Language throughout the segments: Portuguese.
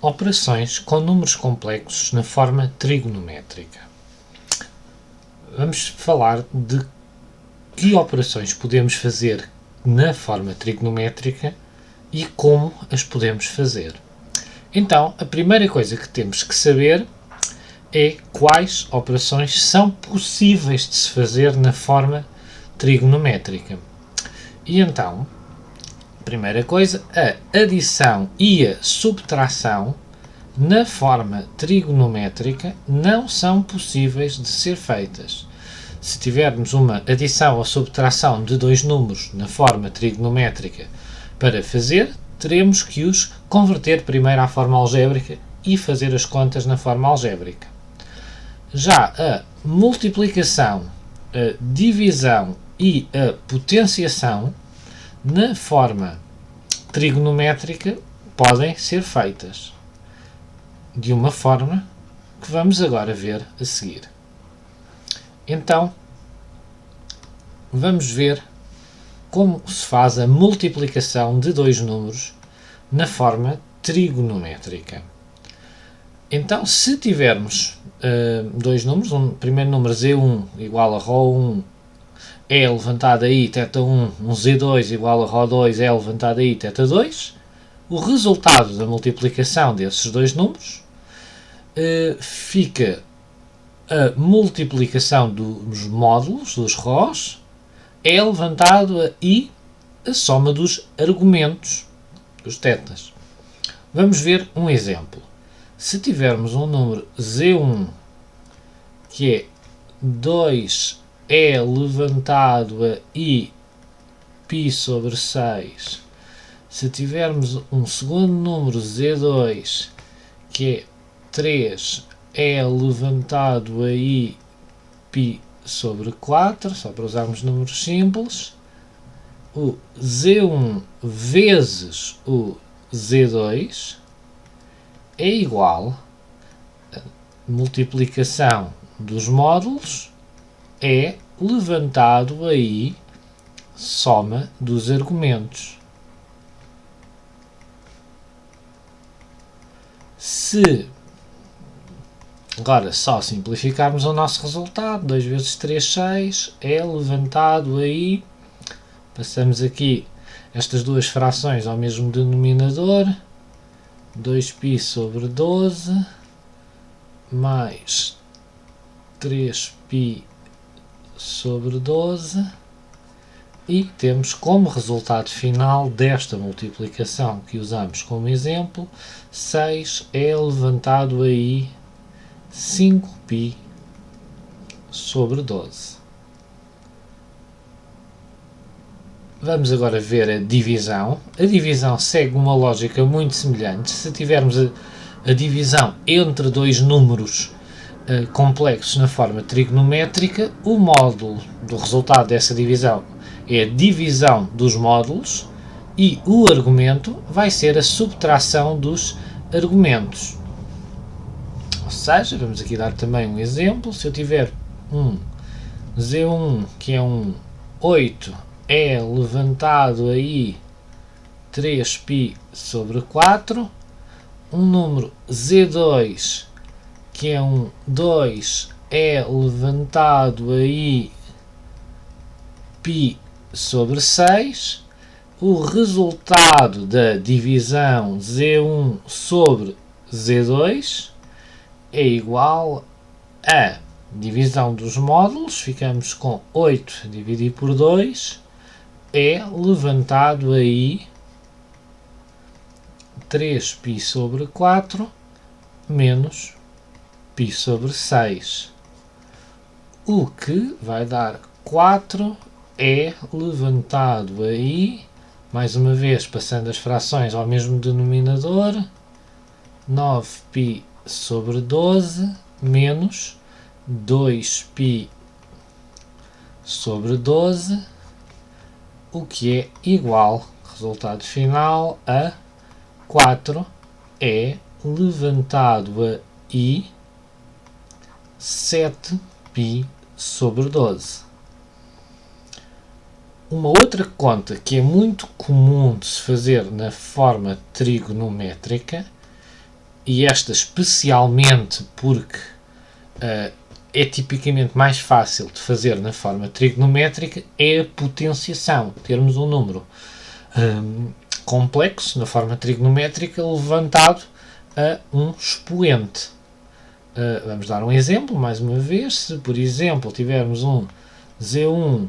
Operações com números complexos na forma trigonométrica. Vamos falar de que operações podemos fazer na forma trigonométrica e como as podemos fazer. Então, a primeira coisa que temos que saber é quais operações são possíveis de se fazer na forma trigonométrica. E então, primeira coisa, a adição e a subtração na forma trigonométrica não são possíveis de ser feitas. Se tivermos uma adição ou subtração de dois números na forma trigonométrica para fazer, teremos que os converter primeiro à forma algébrica e fazer as contas na forma algébrica. Já a multiplicação, a divisão e a potenciação na forma trigonométrica podem ser feitas de uma forma que vamos agora ver a seguir. Então, vamos ver como se faz a multiplicação de dois números na forma trigonométrica. Então, se tivermos dois números, primeiro número Z1 igual a Rho1 é levantado aí θ1, um Z2 igual a Rho2 é levantado aí θ2, o resultado da multiplicação desses dois números fica a multiplicação dos módulos, dos Rhos, é levantado a I, a soma dos argumentos, dos θs. Vamos ver um exemplo. Se tivermos um número Z1 que é 2 é levantado a I π sobre 6, se tivermos um segundo número Z2 que é 3 é levantado a I π sobre 4, só para usarmos números simples, o Z1 vezes o Z2 é igual a multiplicação dos módulos é levantado a I soma dos argumentos. Se agora só simplificarmos o nosso resultado, 2 vezes 3, 6, é levantado aí, passamos aqui estas duas frações ao mesmo denominador, 2π sobre 12, mais 3π sobre 12, e temos como resultado final desta multiplicação que usamos como exemplo, 6 é levantado aí 5π sobre 12. Vamos agora ver a divisão. A divisão segue uma lógica muito semelhante. Se tivermos a divisão entre dois números complexos na forma trigonométrica, o módulo do resultado dessa divisão é a divisão dos módulos e o argumento vai ser a subtração dos argumentos. Ou seja, vamos aqui dar também um exemplo. Se eu tiver um Z1 que é um 8 é levantado aí 3π sobre 4, um número Z2 que é um 2 é levantado aí π sobre 6, o resultado da divisão Z1 sobre Z2 é igual a divisão dos módulos, ficamos com 8 dividido por 2, é levantado aí 3π sobre 4 menos π sobre 6, o que vai dar 4 é levantado aí, mais uma vez passando as frações ao mesmo denominador, 9π sobre 12 menos 2π sobre 12, o que é igual, resultado final, a 4 é levantado a I 7π sobre 12. Uma outra conta que é muito comum de se fazer na forma trigonométrica e esta especialmente porque é tipicamente mais fácil de fazer na forma trigonométrica, é a potenciação, termos um número complexo na forma trigonométrica levantado a um expoente. Vamos dar um exemplo, mais uma vez. Se, por exemplo, tivermos um Z1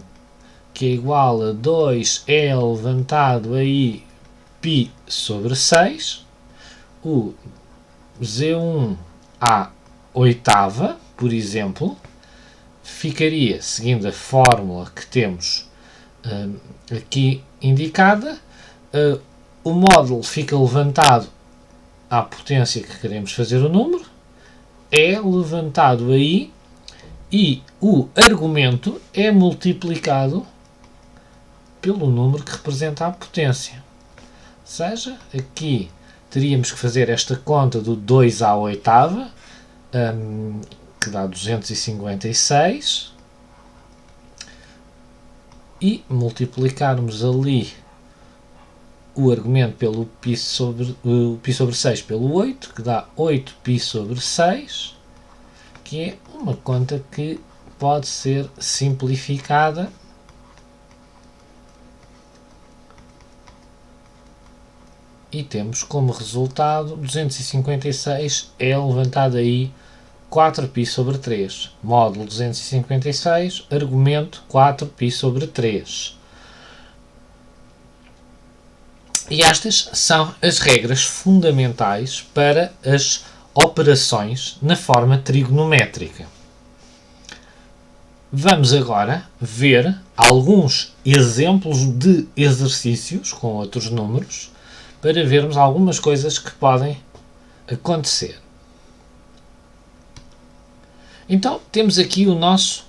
que é igual a 2E levantado aí π sobre 6, o Z1 à oitava, por exemplo, ficaria, seguindo a fórmula que temos aqui indicada, o módulo fica levantado à potência que queremos fazer o número, é levantado aí e o argumento é multiplicado pelo número que representa a potência. Ou seja, aqui teríamos que fazer esta conta do 2 à oitava, que dá 256, e multiplicarmos ali o argumento pelo π sobre 6 pelo 8, que dá 8π sobre 6, que é uma conta que pode ser simplificada e temos como resultado 256 é levantado aí 4π sobre 3. Módulo 256, argumento 4π sobre 3. E estas são as regras fundamentais para as operações na forma trigonométrica. Vamos agora ver alguns exemplos de exercícios com outros números para vermos algumas coisas que podem acontecer. Então, temos aqui o nosso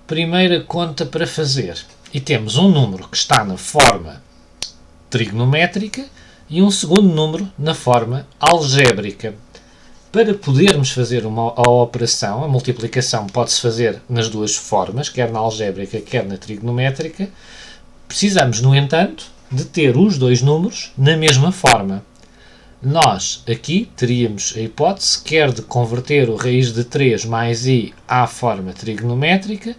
primeira conta para fazer. E temos um número que está na forma trigonométrica e um segundo número na forma algébrica. Para podermos fazer a operação, a multiplicação pode-se fazer nas duas formas, quer na algébrica, quer na trigonométrica. Precisamos, no entanto, de ter os dois números na mesma forma. Nós aqui teríamos a hipótese quer de converter o raiz de 3 mais i à forma trigonométrica,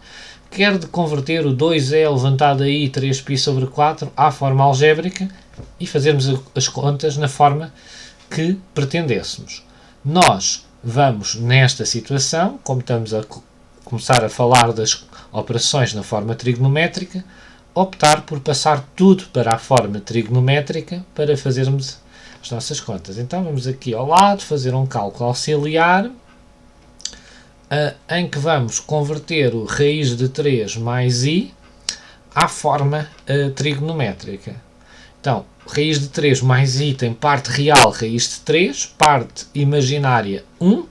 quer de converter o 2e levantado aí 3π sobre 4 à forma algébrica e fazermos as contas na forma que pretendêssemos. Nós vamos, nesta situação, como estamos a começar a falar das operações na forma trigonométrica, optar por passar tudo para a forma trigonométrica para fazermos as nossas contas. Então vamos aqui ao lado fazer um cálculo auxiliar em que vamos converter o raiz de 3 mais i à forma trigonométrica. Então, raiz de 3 mais i tem parte real raiz de 3, parte imaginária 1,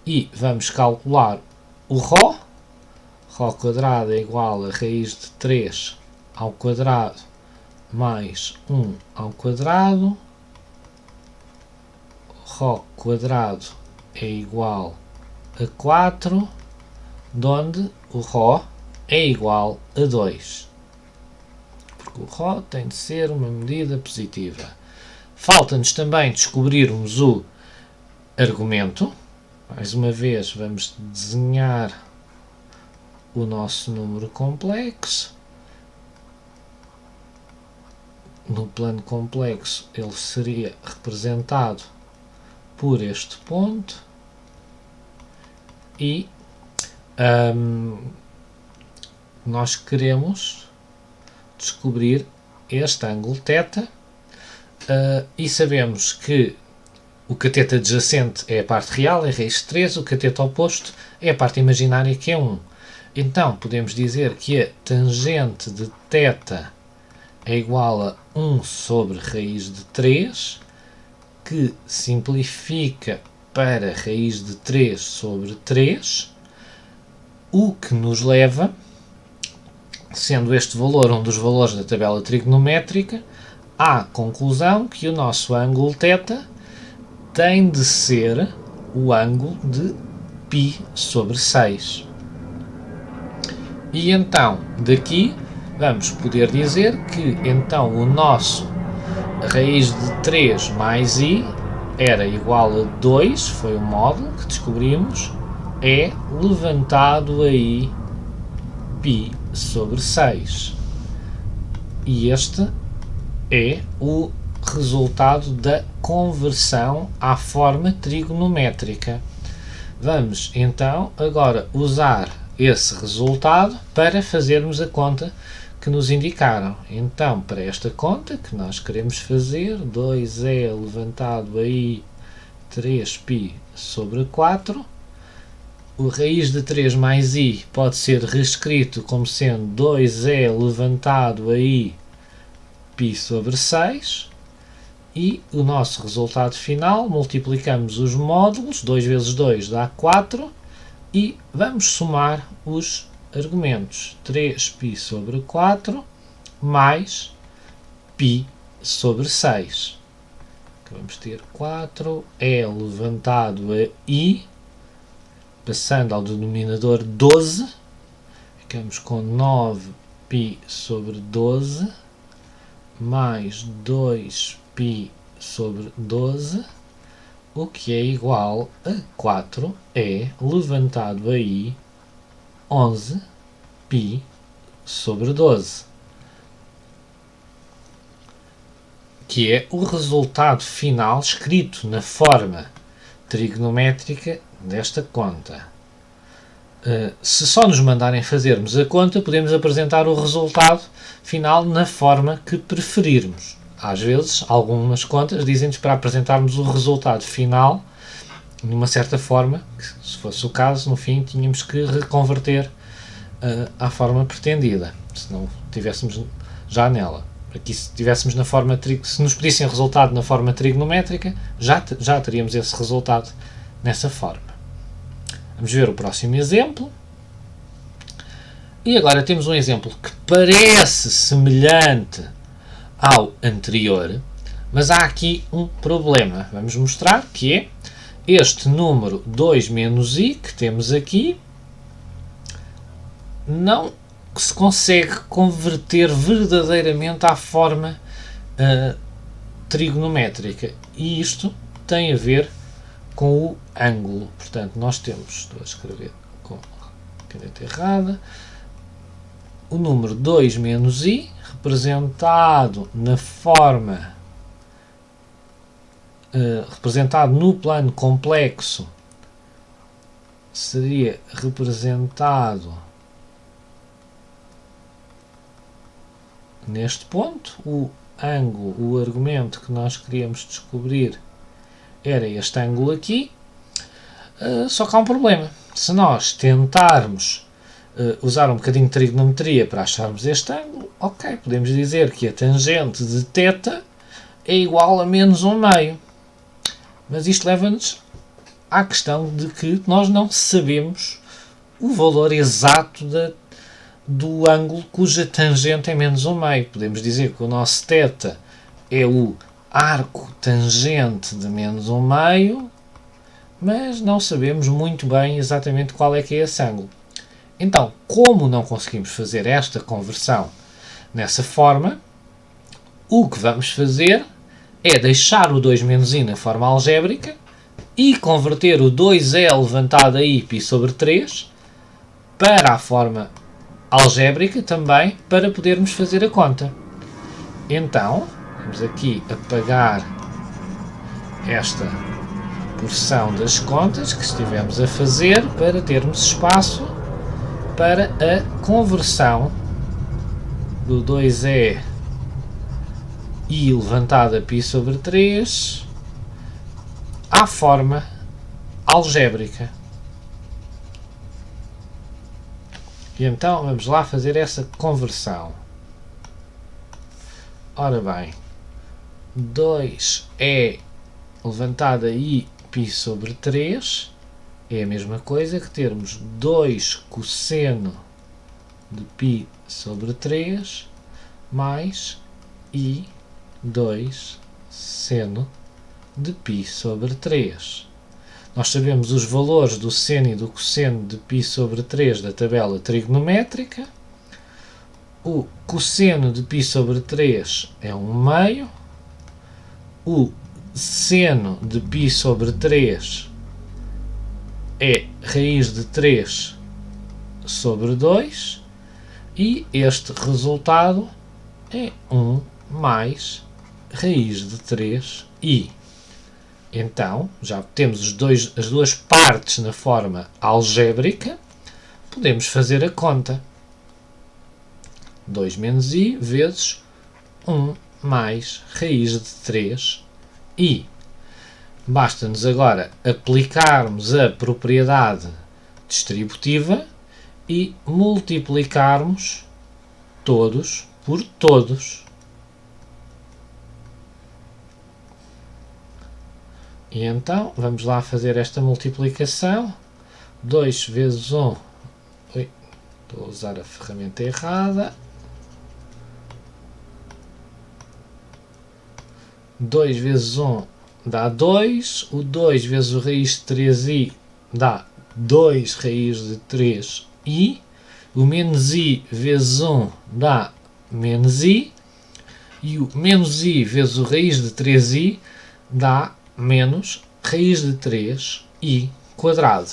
e vamos calcular o ρ. ρ quadrado é igual a raiz de 3 ao quadrado mais 1 ao quadrado. ρ quadrado é igual a 4, onde o ρ é igual a 2. Porque o ρ tem de ser uma medida positiva. Falta-nos também descobrirmos o argumento. Mais uma vez, vamos desenhar o nosso número complexo. No plano complexo, ele seria representado por este ponto. E nós queremos descobrir este ângulo θ e sabemos que o cateto adjacente é a parte real, é raiz de 3, o cateto oposto é a parte imaginária, que é 1. Então, podemos dizer que a tangente de θ é igual a 1 sobre raiz de 3, que simplifica para raiz de 3 sobre 3, o que nos leva, sendo este valor um dos valores da tabela trigonométrica, à conclusão que o nosso ângulo θ tem de ser o ângulo de π sobre 6. E então, daqui, vamos poder dizer que então o nosso raiz de 3 mais i era igual a 2, foi o módulo que descobrimos, é levantado aí π sobre 6. E este é o resultado da conversão à forma trigonométrica. Vamos então agora usar esse resultado para fazermos a conta que nos indicaram. Então, para esta conta que nós queremos fazer, 2é levantado aí 3π sobre 4, o raiz de 3 mais i pode ser reescrito como sendo 2é levantado aí π sobre 6, e o nosso resultado final, multiplicamos os módulos, 2 vezes 2 dá 4, e vamos somar os argumentos, 3π sobre 4 mais π sobre 6. Vamos ter 4 é levantado a i, passando ao denominador 12, ficamos com 9π sobre 12, mais 2π sobre 12, o que é igual a 4 é levantado aí 11π sobre 12, que é o resultado final escrito na forma trigonométrica desta conta. Se só nos mandarem fazermos a conta, podemos apresentar o resultado final na forma que preferirmos. Às vezes, algumas contas dizem-nos para apresentarmos o resultado final numa certa forma, que, se fosse o caso, no fim tínhamos que reconverter à forma pretendida, se não estivéssemos já nela. Aqui, se estivéssemos na forma, se nos pedissem resultado na forma trigonométrica, já teríamos esse resultado nessa forma. Vamos ver o próximo exemplo. E agora temos um exemplo que parece semelhante ao anterior, mas há aqui um problema. Vamos mostrar que é este número 2 menos i que temos aqui não se consegue converter verdadeiramente à forma trigonométrica. E isto tem a ver com o ângulo. Portanto, nós temos, estou a escrever com a caneta errada, o número 2 menos i, representado na forma, representado no plano complexo, seria representado neste ponto. O ângulo, o argumento que nós queríamos descobrir era este ângulo aqui, só que há um problema. Se nós tentarmos usar um bocadinho de trigonometria para acharmos este ângulo, ok, podemos dizer que a tangente de θ é igual a menos 1/2. Mas isto leva-nos à questão de que nós não sabemos o valor exato do ângulo cuja tangente é menos 1/2. Podemos dizer que o nosso θ é o arco tangente de menos 1/2, mas não sabemos muito bem exatamente qual é que é esse ângulo. Então, como não conseguimos fazer esta conversão nessa forma, o que vamos fazer é deixar o 2 menos i na forma algébrica e converter o 2é levantado a i π sobre 3 para a forma algébrica também, para podermos fazer a conta. Então, vamos aqui apagar esta porção das contas que estivemos a fazer para termos espaço para a conversão do 2é i levantado a π sobre 3 à forma algébrica. E então vamos lá fazer essa conversão. Ora bem, 2é levantado a i π sobre 3 é a mesma coisa que termos 2 cosseno de π sobre 3 mais i 2 seno de π sobre 3. Nós sabemos os valores do seno e do cosseno de π sobre 3 da tabela trigonométrica. O cosseno de π sobre 3 é 1/2. O seno de π sobre 3 é raiz de 3 sobre 2 e este resultado é 1 mais raiz de 3i. Então, já temos as duas partes na forma algébrica, podemos fazer a conta. 2 menos i vezes 1 mais raiz de 3i. Basta-nos agora aplicarmos a propriedade distributiva e multiplicarmos todos por todos. E então, vamos lá fazer esta multiplicação. 2 vezes 1... Ui, estou a usar a ferramenta errada. 2 vezes 1 dá 2. O 2 vezes o raiz de 3i dá 2 raiz de 3i. O menos i vezes 1 dá menos i. E o menos i vezes o raiz de 3i dá menos raiz de 3i quadrado.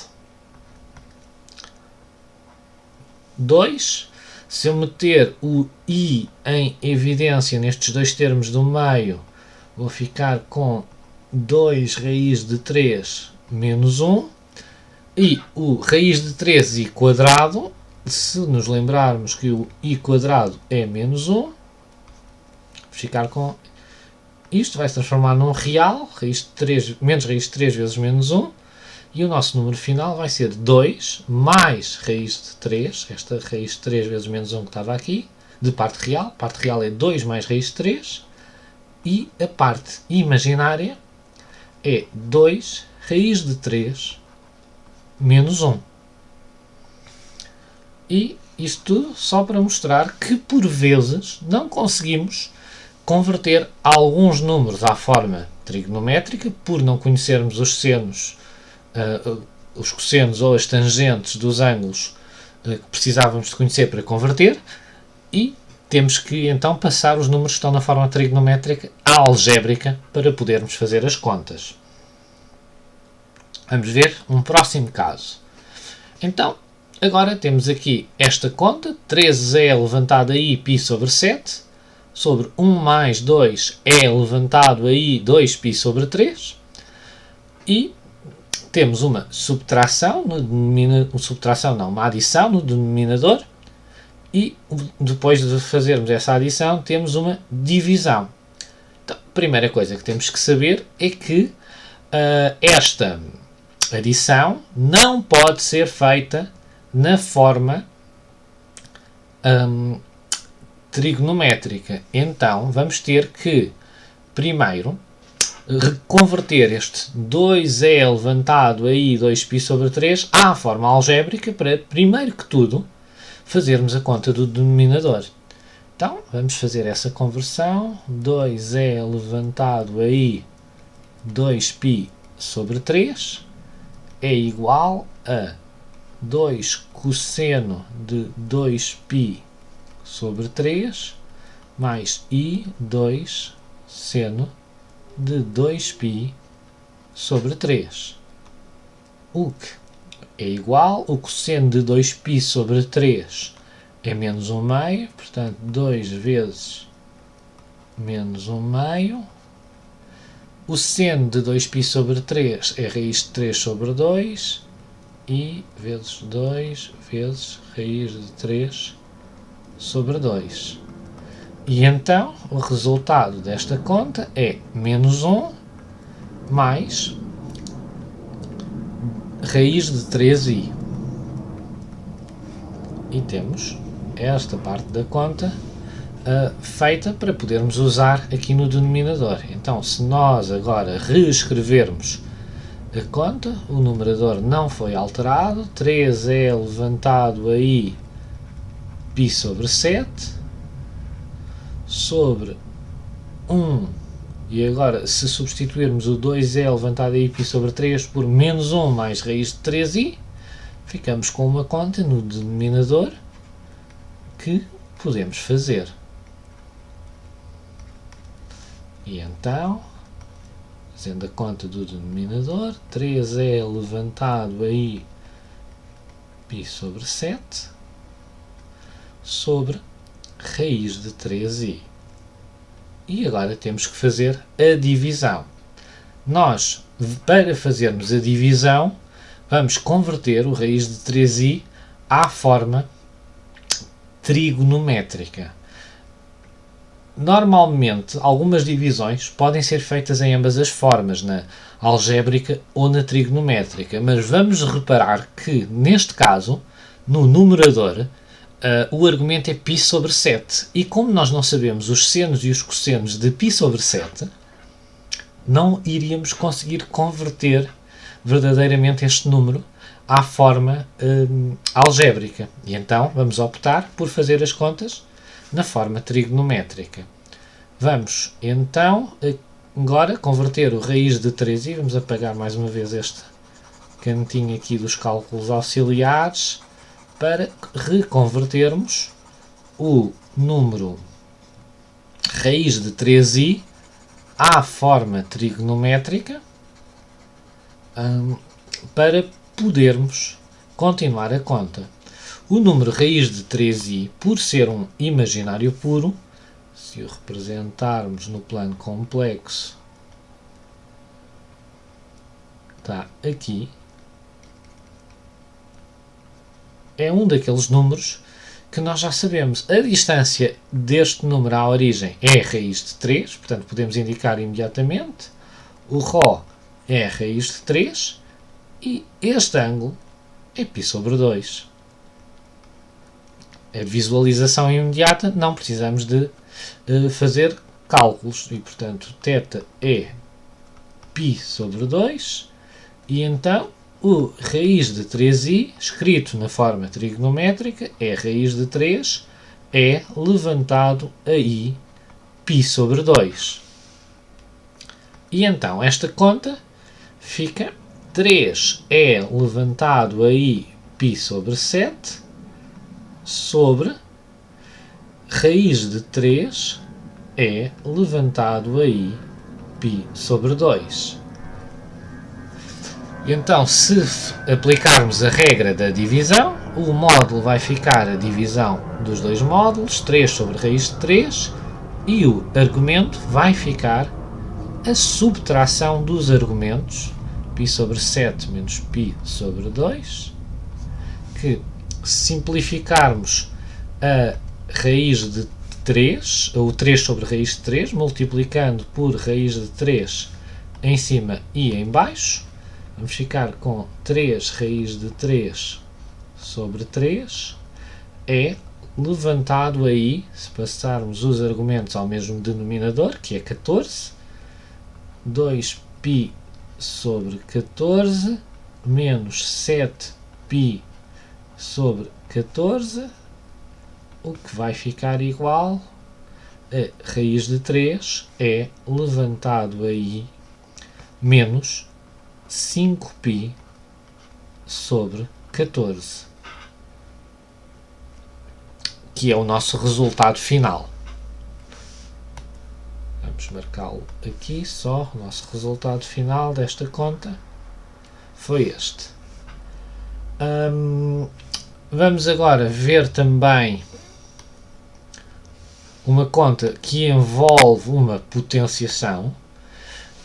2. Se eu meter o i em evidência nestes dois termos do meio, vou ficar com 2 raiz de 3 menos 1. E o raiz de 3i quadrado, se nos lembrarmos que o i quadrado é menos 1, vou ficar com... Isto vai se transformar num real, raiz de 3, menos raiz de 3 vezes menos 1, e o nosso número final vai ser 2 mais raiz de 3, esta raiz de 3 vezes menos 1 que estava aqui, de parte real é 2 mais raiz de 3, e a parte imaginária é 2 raiz de 3 menos 1. E isto tudo só para mostrar que, por vezes, não conseguimos converter alguns números à forma trigonométrica, por não conhecermos os senos, os cossenos ou as tangentes dos ângulos que precisávamos de conhecer para converter, e temos que então passar os números que estão na forma trigonométrica à algébrica para podermos fazer as contas. Vamos ver um próximo caso. Então, agora temos aqui esta conta, 13é levantado a i π sobre 7, sobre 1 mais 2 é levantado a i 2π sobre 3, e temos uma subtração, uma adição no denominador, e depois de fazermos essa adição temos uma divisão. Então, a primeira coisa que temos que saber é que esta adição não pode ser feita na forma trigonométrica. Então, vamos ter que, primeiro, converter este 2é levantado a i 2π sobre 3 à forma algébrica para, primeiro que tudo, fazermos a conta do denominador. Então, vamos fazer essa conversão. 2é levantado a i 2π sobre 3 é igual a 2 cosseno de 2π sobre 3 mais i 2 seno de 2π sobre 3. O que é igual, o cosseno de 2π sobre 3 é menos 1 meio, portanto 2 vezes menos 1 meio. O seno de 2π sobre 3 é raiz de 3 sobre 2, i vezes 2 vezes raiz de 3 sobre 2. E então, o resultado desta conta é menos 1 mais raiz de 3i. E temos esta parte da conta feita para podermos usar aqui no denominador. Então, se nós agora reescrevermos a conta, o numerador não foi alterado, 3 é levantado a i π sobre 7, sobre 1, e agora se substituirmos o 2é levantado a i π sobre 3 por menos 1 mais raiz de 3i, ficamos com uma conta no denominador que podemos fazer. E então, fazendo a conta do denominador, 3 é levantado aí π sobre 7 sobre raiz de 3i. E agora temos que fazer a divisão. Nós, para fazermos a divisão, vamos converter o raiz de 3i à forma trigonométrica. Normalmente, algumas divisões podem ser feitas em ambas as formas, na algébrica ou na trigonométrica, mas vamos reparar que, neste caso, no numerador, o argumento é π sobre 7. E como nós não sabemos os senos e os cossenos de π sobre 7, não iríamos conseguir converter verdadeiramente este número à forma algébrica. E então vamos optar por fazer as contas na forma trigonométrica. Vamos então agora converter o raiz de 3i. Vamos apagar mais uma vez este cantinho aqui dos cálculos auxiliares para reconvertermos o número raiz de 3i à forma trigonométrica para podermos continuar a conta. O número raiz de 3i, por ser um imaginário puro, se o representarmos no plano complexo, está aqui, é um daqueles números que nós já sabemos. A distância deste número à origem é a raiz de 3, portanto podemos indicar imediatamente. O ρ é a raiz de 3 e este ângulo é π sobre 2. A visualização imediata, não precisamos de fazer cálculos e, portanto, θ é π sobre 2 e então o raiz de 3i, escrito na forma trigonométrica, é raiz de 3, é levantado a i π sobre 2. E então esta conta fica 3 é levantado a i π sobre 7 sobre raiz de 3 é levantado a i π sobre 2. E então, se aplicarmos a regra da divisão, o módulo vai ficar a divisão dos dois módulos, 3 sobre raiz de 3, e o argumento vai ficar a subtração dos argumentos, π sobre 7 menos π sobre 2, que se simplificarmos a raiz de 3, ou 3 sobre raiz de 3, multiplicando por raiz de 3 em cima e em baixo, vamos ficar com 3 raiz de 3 sobre 3, é levantado aí, se passarmos os argumentos ao mesmo denominador, que é 14, 2π sobre 14, menos 7π sobre 14, o que vai ficar igual a raiz de 3 é levantado aí menos 5π sobre 14, que é o nosso resultado final. Vamos marcá-lo aqui só. O nosso resultado final desta conta foi este. Vamos agora ver também uma conta que envolve uma potenciação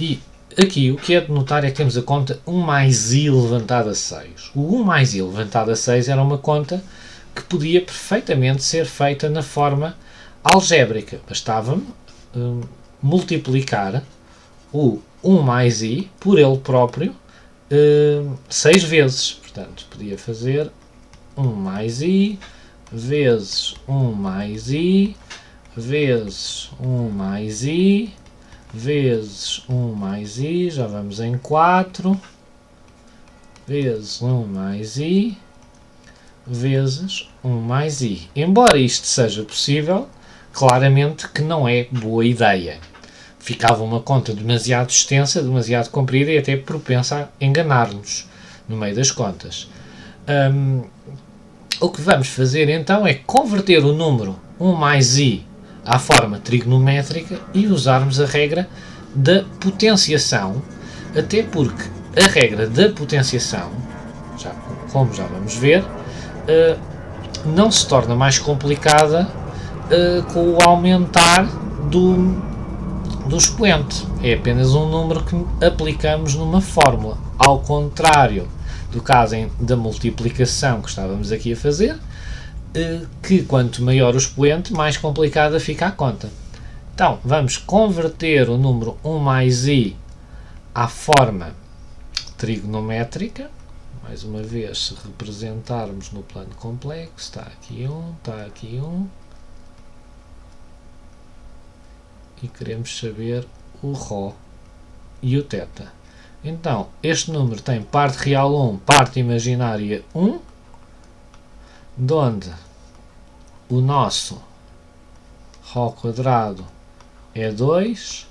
e aqui o que é de notar é que temos a conta 1 mais i levantado a 6. O 1 mais i levantado a 6 era uma conta que podia perfeitamente ser feita na forma algébrica. Bastava multiplicar o 1 mais i por ele próprio 6 vezes. Portanto, podia fazer 1 mais i vezes 1 mais i vezes 1 mais i vezes 1 mais i, já vamos em 4, vezes 1 mais i, vezes 1 mais i. Embora isto seja possível, claramente que não é boa ideia. Ficava uma conta demasiado extensa, demasiado comprida e até propensa a enganar-nos no meio das contas. O que vamos fazer então é converter o número 1 mais i à forma trigonométrica e usarmos a regra da potenciação, até porque a regra da potenciação, como já vamos ver, não se torna mais complicada com o aumentar do expoente. É apenas um número que aplicamos numa fórmula, ao contrário do caso da multiplicação que estávamos aqui a fazer, que quanto maior o expoente, mais complicada fica a conta. Então, vamos converter o número 1 mais i à forma trigonométrica. Mais uma vez, se representarmos no plano complexo, está aqui 1, está aqui 1. E queremos saber o ρ e o θ. Então, este número tem parte real 1, parte imaginária 1, de onde o nosso ρ quadrado é 2,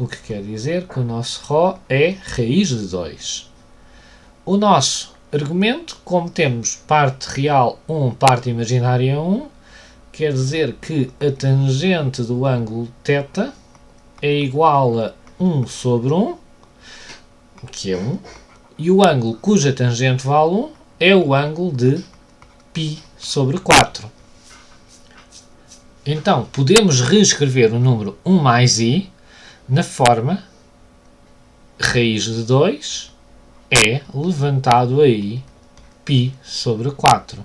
o que quer dizer que o nosso ρ é raiz de 2. O nosso argumento, como temos parte real 1, parte imaginária 1, quer dizer que a tangente do ângulo θ é igual a 1 sobre 1, que é 1, e o ângulo cuja tangente vale 1 é o ângulo de π sobre 4. Então, podemos reescrever o número 1 mais i na forma raiz de 2 é levantado a i π sobre 4.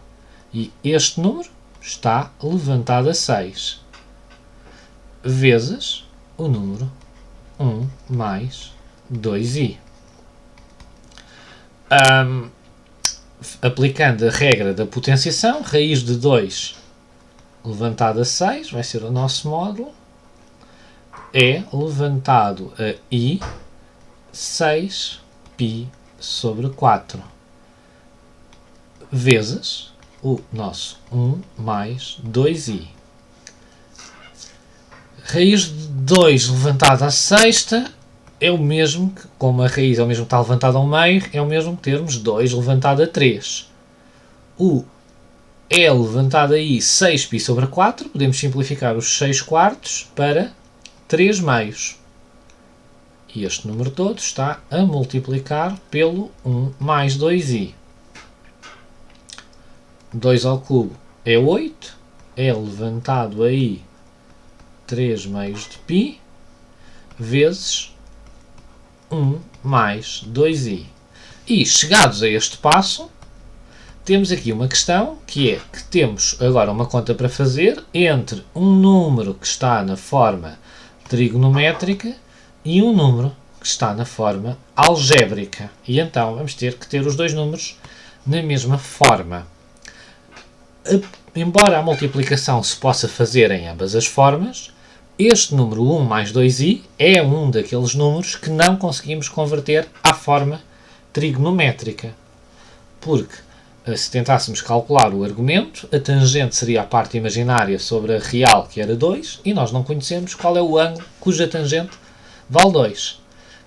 E este número está levantado a 6 vezes o número 1 mais 2i. Aplicando a regra da potenciação, raiz de 2 levantado a 6 vai ser o nosso módulo, é levantado a i 6π sobre 4 vezes o nosso 1 mais 2i. Raiz de 2 levantado à sexta é o mesmo que, como a raiz é o mesmo que está levantado ao meio, é o mesmo que termos 2 levantado a 3. O é levantado a i 6π sobre 4, podemos simplificar os 6 quartos para 3 meios. E este número todo está a multiplicar pelo 1 mais 2i. 2 ao cubo é 8, é levantado a i 3 meios de π, vezes 1 mais 2i. E, chegados a este passo, temos aqui uma questão, que é que temos agora uma conta para fazer entre um número que está na forma trigonométrica e um número que está na forma algébrica. E então vamos ter que ter os dois números na mesma forma. Embora a multiplicação se possa fazer em ambas as formas, este número 1 mais 2i é um daqueles números que não conseguimos converter à forma trigonométrica. Porque se tentássemos calcular o argumento, a tangente seria a parte imaginária sobre a real, que era 2, e nós não conhecemos qual é o ângulo cuja tangente vale 2.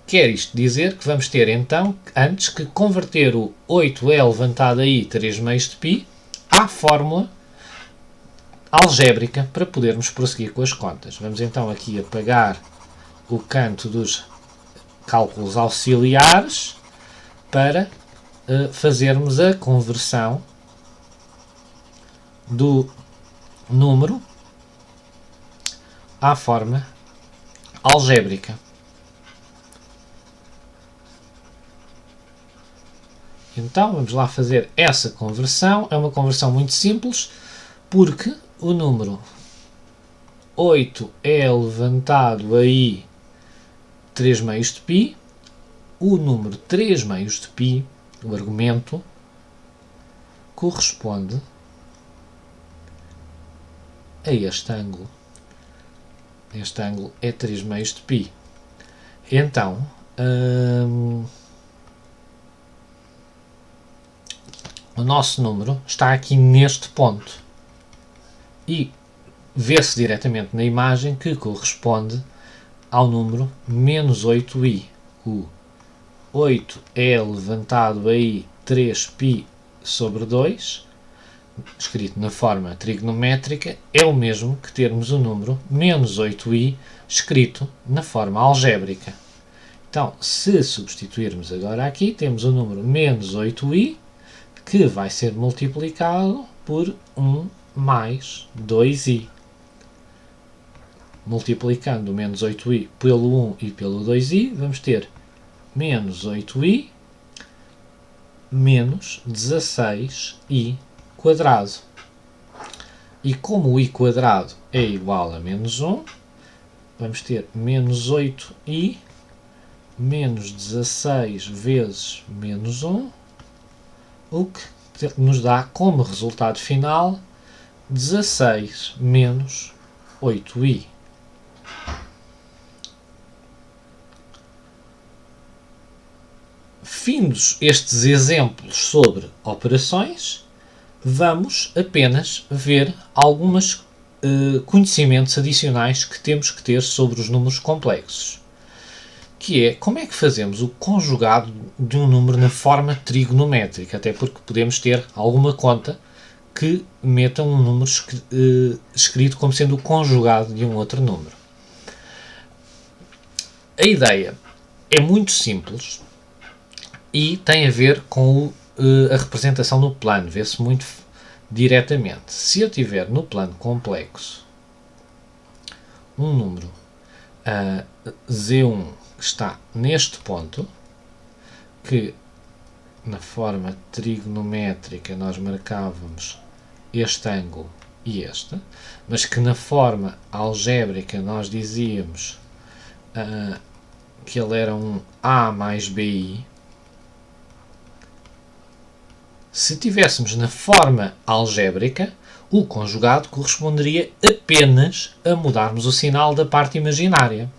Quer isto dizer que vamos ter então, antes, que converter o 8e levantado a i 3 meios de π à fórmula algébrica para podermos prosseguir com as contas. Vamos então aqui apagar o canto dos cálculos auxiliares para fazermos a conversão do número à forma algébrica. Então vamos lá fazer essa conversão. É uma conversão muito simples, porque o número 8 é levantado a i 3 meios de π, o número 3 meios de π, o argumento, corresponde a este ângulo. Este ângulo é 3 meios de π. Então, o nosso número está aqui neste ponto. E vê-se diretamente na imagem que corresponde ao número menos 8i. O 8 é levantado a i 3π sobre 2, escrito na forma trigonométrica, é o mesmo que termos o número menos 8i escrito na forma algébrica. Então, se substituirmos agora aqui, temos o número menos 8i, que vai ser multiplicado por 1 mais 2i. Multiplicando o menos 8i pelo 1 e pelo 2i, vamos ter menos 8i menos 16i quadrado. E como o i quadrado é igual a menos 1, vamos ter menos 8i menos 16 vezes menos 1, o que nos dá como resultado final 16 menos 8i. Findos estes exemplos sobre operações, vamos apenas ver alguns conhecimentos adicionais que temos que ter sobre os números complexos, que é como é que fazemos o conjugado de um número na forma trigonométrica, até porque podemos ter alguma conta que meta um número escrito como sendo o conjugado de um outro número. A ideia é muito simples e tem a ver com a representação no plano, vê-se muito diretamente. Se eu tiver no plano complexo um número Z1 que está neste ponto, que na forma trigonométrica nós marcávamos este ângulo e este, mas que na forma algébrica nós dizíamos que ele era um A mais BI. Se tivéssemos na forma algébrica, o conjugado corresponderia apenas a mudarmos o sinal da parte imaginária.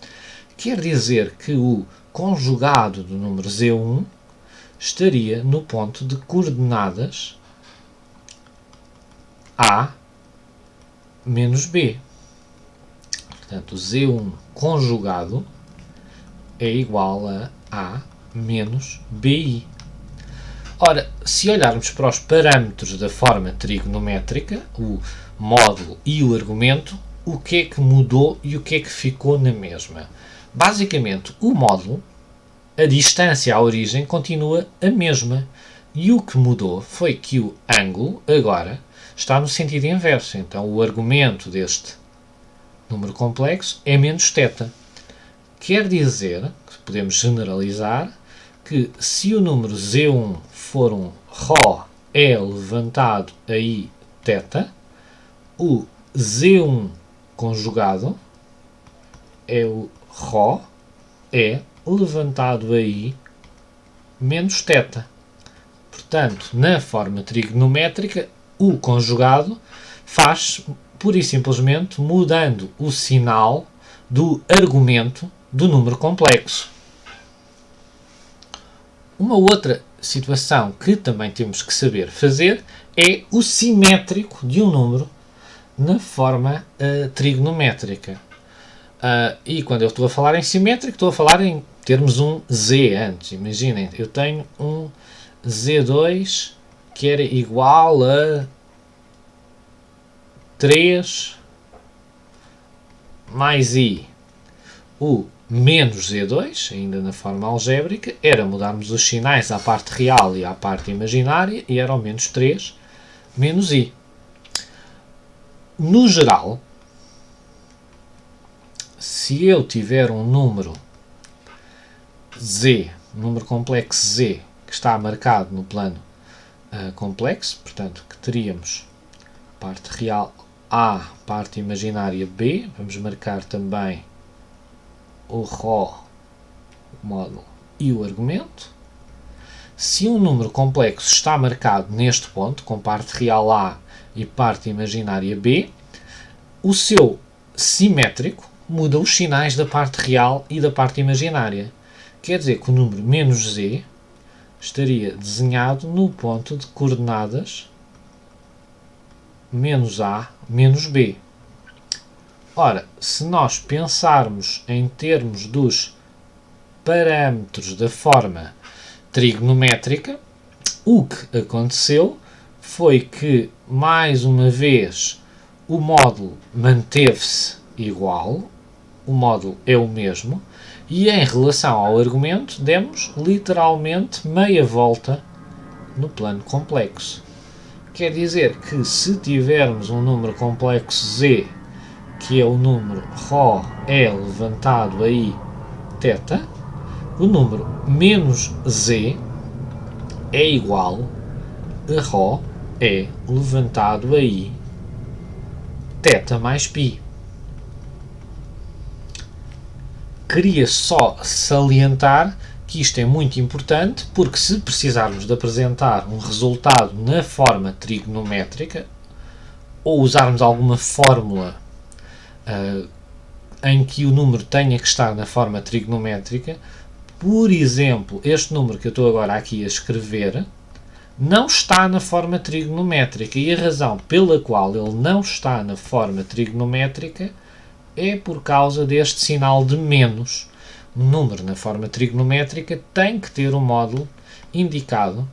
Quer dizer que o conjugado do número Z1 estaria no ponto de coordenadas A menos B. Portanto, Z1 conjugado é igual a A menos BI. Ora, se olharmos para os parâmetros da forma trigonométrica, o módulo e o argumento, o que é que mudou e o que é que ficou na mesma? Basicamente, o módulo, a distância à origem, continua a mesma. E o que mudou foi que o ângulo, agora, está no sentido inverso. Então, o argumento deste número complexo é menos θ. Quer dizer, que podemos generalizar, que se o número Z1 for um Rho E levantado a I θ, o Z1 conjugado é o Rho E levantado a I menos θ. Portanto, na forma trigonométrica, o conjugado faz pura e simplesmente mudando o sinal do argumento do número complexo. Uma outra situação que também temos que saber fazer é o simétrico de um número na forma trigonométrica. E quando eu estou a falar em simétrico, estou a falar em termos um Z antes. Imaginem, eu tenho um Z2 que era igual a 3 mais I. O menos Z2, ainda na forma algébrica, era mudarmos os sinais à parte real e à parte imaginária, e era o menos 3 menos I. No geral, se eu tiver um número Z, um número complexo Z, que está marcado no plano complexo, portanto, que teríamos parte real A, parte imaginária B, vamos marcar também o Rho, o módulo e o argumento. Se um número complexo está marcado neste ponto, com parte real A e parte imaginária B, o seu simétrico muda os sinais da parte real e da parte imaginária. Quer dizer que o número menos Z estaria desenhado no ponto de coordenadas menos A menos B. Ora, se nós pensarmos em termos dos parâmetros da forma trigonométrica, o que aconteceu foi que, mais uma vez, o módulo manteve-se igual, o módulo é o mesmo, e em relação ao argumento demos literalmente meia volta no plano complexo. Quer dizer que se tivermos um número complexo z, que é o número ρ é levantado a i θ, o número menos z é igual a ρ é levantado a i θ mais π. Queria só salientar que isto é muito importante, porque se precisarmos de apresentar um resultado na forma trigonométrica, ou usarmos alguma fórmula em que o número tenha que estar na forma trigonométrica, por exemplo, este número que eu estou agora aqui a escrever, não está na forma trigonométrica, e a razão pela qual ele não está na forma trigonométrica é por causa deste sinal de menos. Um número na forma trigonométrica tem que ter um módulo indicado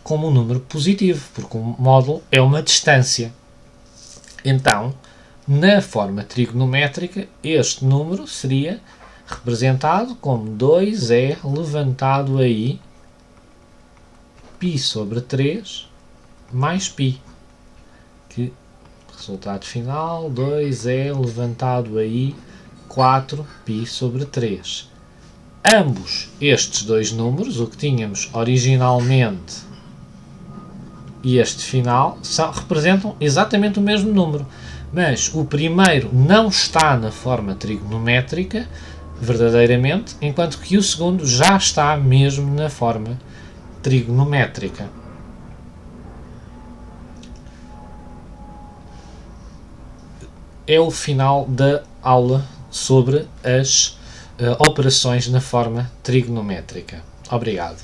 como um número positivo, porque o módulo é uma distância. Então, na forma trigonométrica, este número seria representado como 2e levantado a i π sobre 3 mais π, que resultado final 2e levantado a i 4π sobre 3. Ambos estes dois números, o que tínhamos originalmente e este final, representam exatamente o mesmo número, mas o primeiro não está na forma trigonométrica verdadeiramente, enquanto que o segundo já está mesmo na forma trigonométrica. É o final da aula sobre as operações na forma trigonométrica. Obrigado.